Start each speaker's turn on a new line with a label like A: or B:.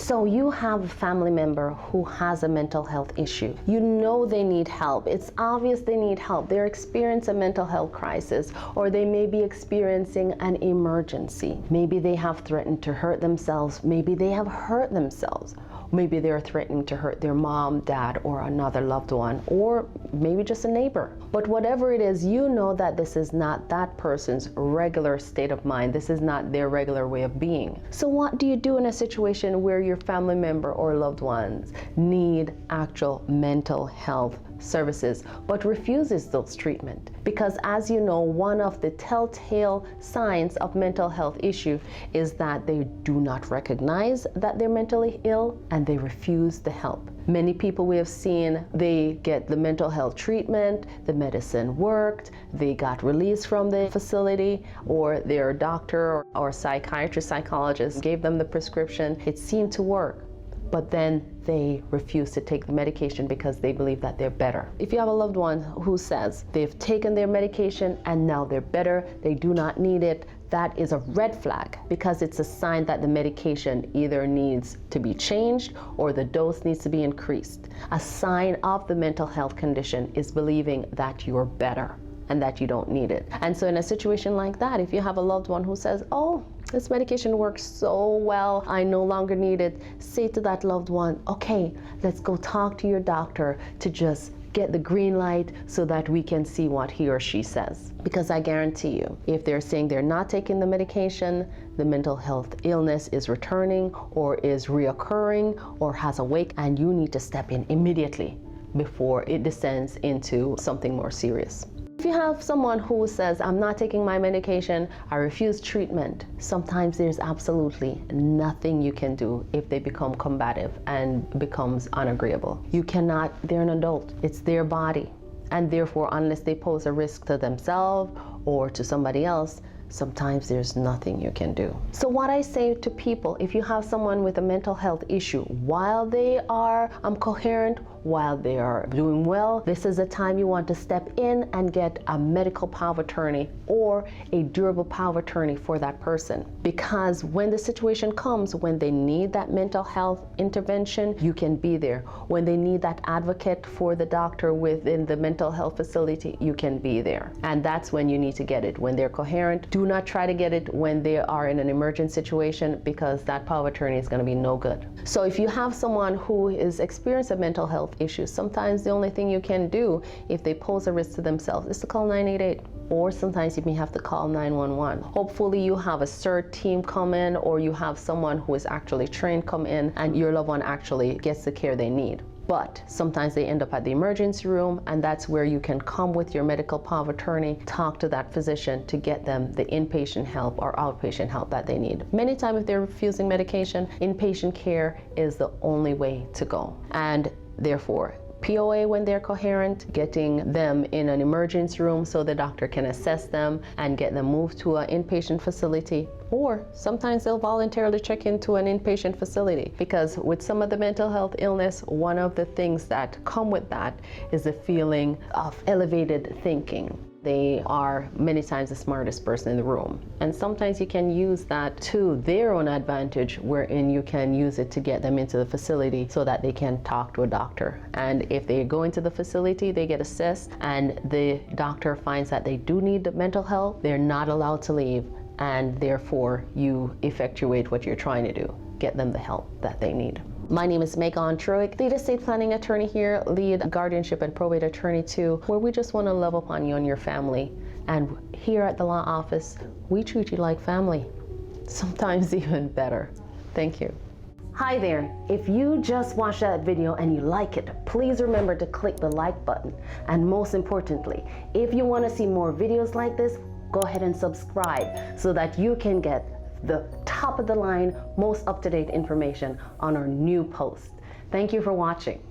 A: So you have a family member who has a mental health issue. You know they need help. It's obvious they need help. They're experiencing a mental health crisis, or they may be experiencing an emergency. Maybe they have threatened to hurt themselves. Maybe they have hurt themselves. Maybe they're threatening to hurt their mom, dad, or another loved one, or maybe just a neighbor. But whatever it is, you know that this is not that person's regular state of mind. This is not their regular way of being. So what do you do in a situation where your family member or loved ones need actual mental health services but refuses those treatment? Because as you know, one of the telltale signs of mental health issue is that they do not recognize that they're mentally ill and they refuse the help. Many people we have seen, they get the mental health treatment, the medicine worked, they got released from the facility, or their doctor or psychiatrist, psychologist gave them the prescription. It seemed to work, but then they refuse to take the medication because they believe that they're better. If you have a loved one who says they've taken their medication and now they're better, they do not need it, that is a red flag, because it's a sign that the medication either needs to be changed or the dose needs to be increased. A sign of the mental health condition is believing that you're better and that you don't need it. And so in a situation like that, if you have a loved one who says, oh, this medication works so well, I no longer need it, say to that loved one, okay, let's go talk to your doctor to just get the green light so that we can see what he or she says. Because I guarantee you, if they're saying they're not taking the medication, the mental health illness is returning or is reoccurring or has a wake, and you need to step in immediately before it descends into something more serious. If you have someone who says, I'm not taking my medication, I refuse treatment, sometimes there's absolutely nothing you can do if they become combative and becomes unagreeable. You cannot, they're an adult, it's their body. And therefore, unless they pose a risk to themselves or to somebody else, sometimes there's nothing you can do. So what I say to people, if you have someone with a mental health issue, while they are coherent, while they are doing well, this is a time you want to step in and get a medical power of attorney or a durable power of attorney for that person. Because when the situation comes, when they need that mental health intervention, you can be there. When they need that advocate for the doctor within the mental health facility, you can be there. And that's when you need to get it, when they're coherent. Do not try to get it when they are in an emergent situation, because that power of attorney is going to be no good. So if you have someone who is experiencing a mental health issues, sometimes the only thing you can do if they pose a risk to themselves is to call 988, or sometimes you may have to call 911. Hopefully you have a CERT team come in, or you have someone who is actually trained come in and your loved one actually gets the care they need. But sometimes they end up at the emergency room, and that's where you can come with your medical power of attorney, talk to that physician to get them the inpatient help or outpatient help that they need. Many times if they're refusing medication, inpatient care is the only way to go. And therefore, POA when they're coherent, getting them in an emergency room so the doctor can assess them and get them moved to an inpatient facility, or sometimes they'll voluntarily check into an inpatient facility. Because with some of the mental health illness, one of the things that come with that is the feeling of elevated thinking. They are many times the smartest person in the room. And sometimes you can use that to their own advantage, wherein you can use it to get them into the facility so that they can talk to a doctor. And if they go into the facility, they get assessed, and the doctor finds that they do need the mental health, they're not allowed to leave, and therefore you effectuate what you're trying to do, get them the help that they need. My name is Megan Truick, lead estate planning attorney here, lead guardianship and probate attorney too, where we just want to love upon you and your family. And here at the law office, we treat you like family, sometimes even better. Thank you. Hi there. If you just watched that video and you like it, please remember to click the like button. And most importantly, if you want to see more videos like this, go ahead and subscribe so that you can get the top of the line, most up-to-date information on our new post. Thank you for watching.